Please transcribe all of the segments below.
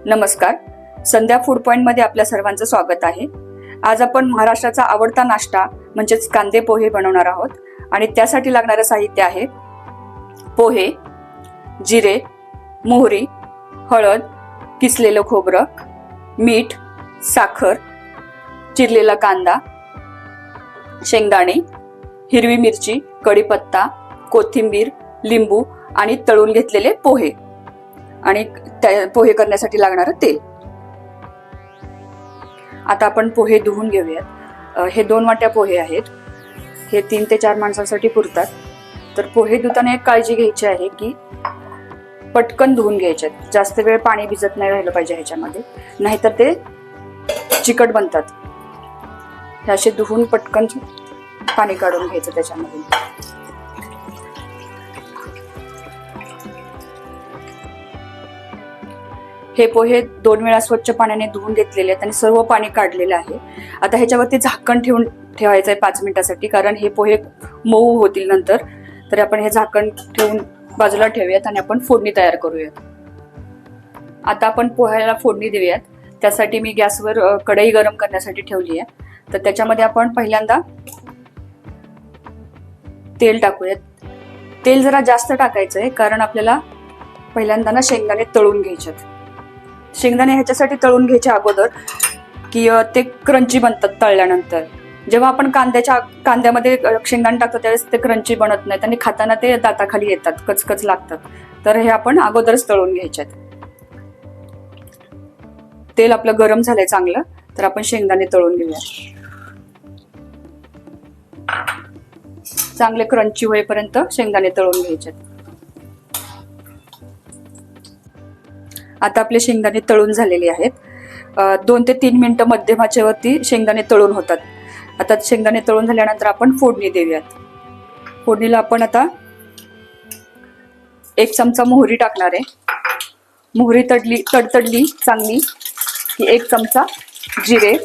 नमस्कार, संध्या food point मध्ये आपल्या सर्वांचं स्वागत आहे। आज आपण महाराष्ट्राचा आवडता नाश्ता म्हणजेच कांदे पोहे बनवणार आहोत आणि त्यासाठी लागणारे साहित्य आहे पोहे, जिरे, मोहरी, हळद, किसलेलं खोबरं, मीठ, साखर, चिरलेला कांदा, शेंगदाणे, हिरवी मिरची, कढीपत्ता, कोथिंबीर, लिंबू आणि तळून घेतलेले पोहे आणि पोहे करण्यासाठी लागणारं तेल। आता आपण पोहे धुवून घेऊयात। हे 2 वाट्या पोहे आहेत। हे 3 ते 4 माणसांसाठी पुरतात। तर पोहे धुताना एक काळजी घ्यायची आहे की पटकन धुवून घ्यायचे, जास्त वेळ पाणी भिजत नाही राहिलं पाहिजे ह्याच्यामध्ये, नाहीतर ते चिकट बनतात। हे असे धुवून पटकन पाणी काढून घ्यायचं त्याच्यामध्ये। हे पोहे 2 वेळा स्वच्छ पाण्याने धुवून घेतलेले आहेत आणि सर्व पाणी काढलेलं आहे। आता ह्याच्यावरती झाकण ठेवायचं आहे 5 मिनिटासाठी, कारण हे पोहे मऊ होतील नंतर। तर आपण हे झाकण ठेवून बाजूला ठेवूयात आणि आपण फोडणी तयार करूयात। आता आपण पोह्याला फोडणी देऊयात। त्यासाठी मी गॅसवर कढई गरम करण्यासाठी ठेवली आहे। तर त्याच्यामध्ये आपण पहिल्यांदा तेल टाकूयात। तेल जरा जास्त टाकायचं आहे, कारण आपल्याला पहिल्यांदा ना शेंगदाणे तळून घ्यायचे। शेंगदाणे ह्याच्यासाठी तळून घ्यायचे अगोदर की ते क्रंची बनतात तळल्यानंतर। जेव्हा आपण कांद्यामध्ये शेंगदाणे टाकतो त्यावेळेस ते क्रंची बनत नाहीत आणि खाताना ते दाताखाली येतात, कचकच लागतात। तर हे आपण अगोदरच तळून घ्यायचे। तेल आपलं गरम झालंय चांगलं, तर आपण शेंगदाणे तळून घेऊया। चांगले क्रंची होईपर्यंत शेंगदाणे तळून घ्यायचे। आता आपले शेंगदाणे तळून झालेले आहेत। 2 ते 3 मिनिटं मध्यम आचेवरती शेंगदाणे तळून होतात। आता शेंगदाणे तळून झाल्यानंतर आपण फोडणी देऊयात। फोडणीला आपण आता 1 चमचा मोहरी टाकणार आहे। मोहरी तडतडली चांगली की 1 चमचा जिरे,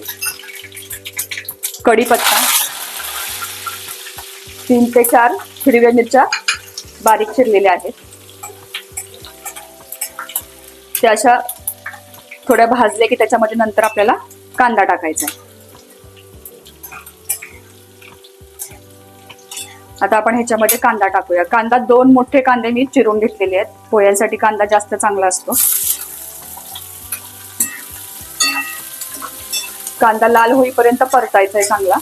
कढीपत्ता, 3 ते 4 हिरव्या मिरच्या बारीक चिरलेल्या आहेत। त्या अशा थोड्या भाजल्या की त्याच्यामध्ये नंतर आपल्याला कांदा टाकायचा आहे। आता आपण ह्याच्यामध्ये कांदा टाकूया। कांदा 2 मोठे कांदे मी चिरून घेतलेले आहेत। पोह्यांसाठी कांदा जास्त चांगला असतो। कांदा लाल होईपर्यंत परतायचा आहे चांगला।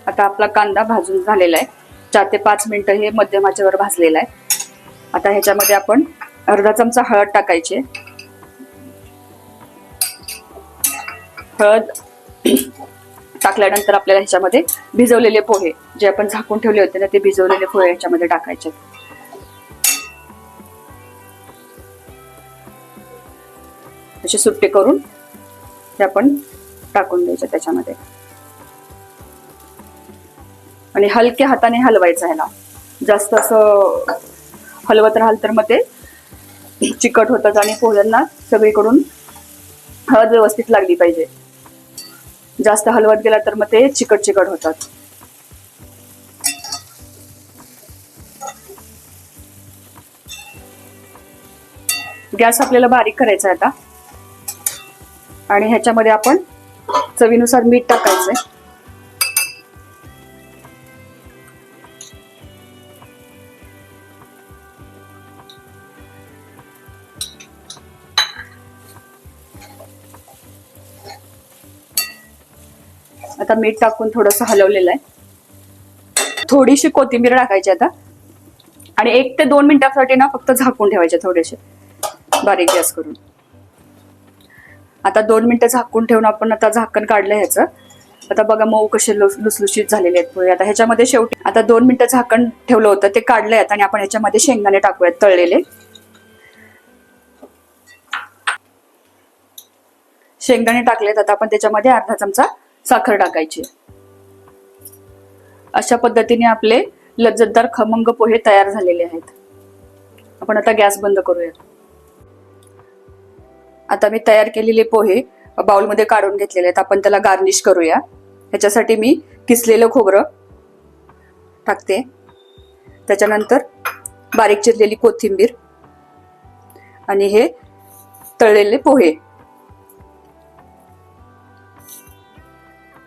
आता आपला कांदा भाजून झालेला आहे। 4 ते 5 मिनिटं हे मध्यम आचेवर भाजलेला आहे। आता ह्याच्यामध्ये आपण अर्धा चमचा हळद टाकायची। हळद टाकल्यानंतर आपल्याला ह्याच्यामध्ये भिजवलेले पोहे जे आपण झाकून ठेवले होते ना, ते भिजवलेले पोहे ह्याच्यामध्ये टाकायचे। असे सुट्टे करून ते आपण टाकून द्यायचे त्याच्यामध्ये आणि हलक्या हाताने हलवायचं। ह्याला जास्त असं हलवत राहाल तर मग ते चिकट होतात आणि पोह्यांना सगळीकडून हळद व्यवस्थित लागली पाहिजे। जास्त हलवत गेला तर मग ते चिकट होतात। गॅस आपल्याला बारीक करायचा आहे आता आणि ह्याच्यामध्ये आपण चवीनुसार मीठ टाकायचंय। आता मीठ टाकून थोडंसं हलवलेलं आहे। थोडीशी कोथिंबीर टाकायची आता आणि 1 ते 2 मिनिटांसाठी ना फक्त झाकून ठेवायचे थोडेसे बारीक गॅस करून। आता 2 मिनिटं झाकून ठेवून आपण आता झाकण काढलं ह्याचं। आता बघा मऊ कसे लुसलुशीत झालेले आहेत पोहे। आता ह्याच्यामध्ये शेवटी आता 2 मिनिटं झाकण ठेवलं होतं ते काढलंय आता आणि आपण ह्याच्यामध्ये शेंगदाणे टाकूयात तळलेले। शेंगदाणे टाकलेत, आता आपण त्याच्यामध्ये अर्धा चमचा साखर टाकायची। अशा पद्धतीने आपले लज्जतदार खमंग पोहे तयार झालेले आहेत। आपण आता गॅस बंद करूया। आता मी तयार केलेले पोहे बाउलमध्ये काढून घेतलेले आहेत. आपण त्याला गार्निश करूया. ह्याच्यासाठी मी किसलेलं खोबरं टाकते, त्याच्यानंतर बारीक चिरलेली कोथिंबीर आणि हे तळलेले पोहे.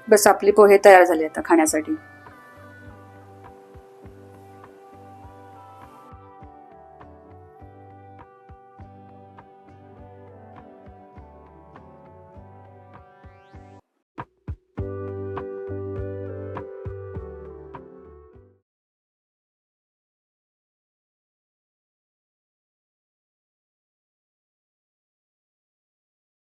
बस आपले पोहे तयार झाले आता खाण्यासाठी.